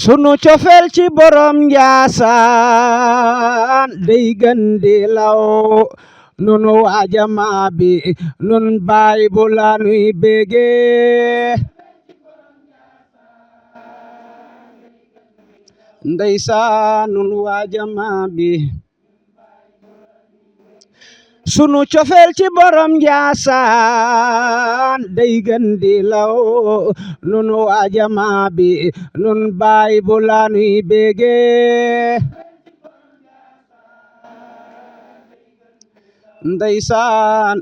sunu cofeel ci borom Njaasaan day gën di law nun waa jamaa bi nun baay bu la nuy bége ndeysaan nun waa jamaa bi sunu cofeel ci borom Njaasaan day gën di law nun waa jamaa bi nun baay bu la nuy bége ndeysaan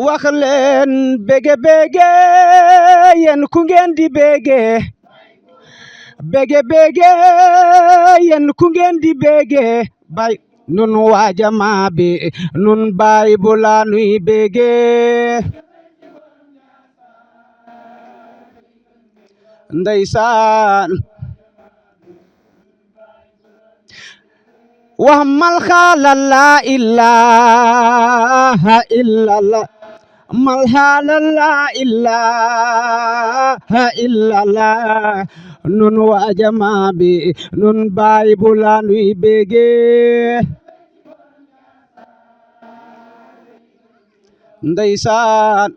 wax leen bége bége yéen ku ngeen di bége bége bége yéen ku ngeen di bége bay nun waa jamaa bi nun baay bu la nuy bége ndeysaan wax mal xaala laa ilaaha illallah mal xaala laa ilaaha illallah nun waa jamaa bi nun baay bu la nuy bége ndeysaan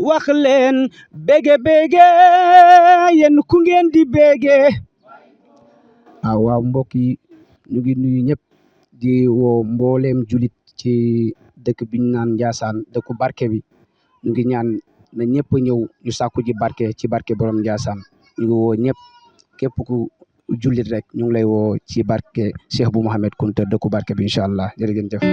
wax leen bége bége yéen ku ngeen di bége waaw mbokk yi ñu ngi nuyu ñëpp di woo mbooleem julit ci dëkk bi ñu naan Njaasaan dëkku barke bi ñu ngi ñaan na ñëpp ñëw ñu sàkku ji barke ci barke borom Njaasaan ñu ngi woo ñëpp képp ku julit rek ñu ngi lay woo ci barke Cheikh bu Mouhamed Kunta dëkku barke bi incha allah jërë ngeen jëf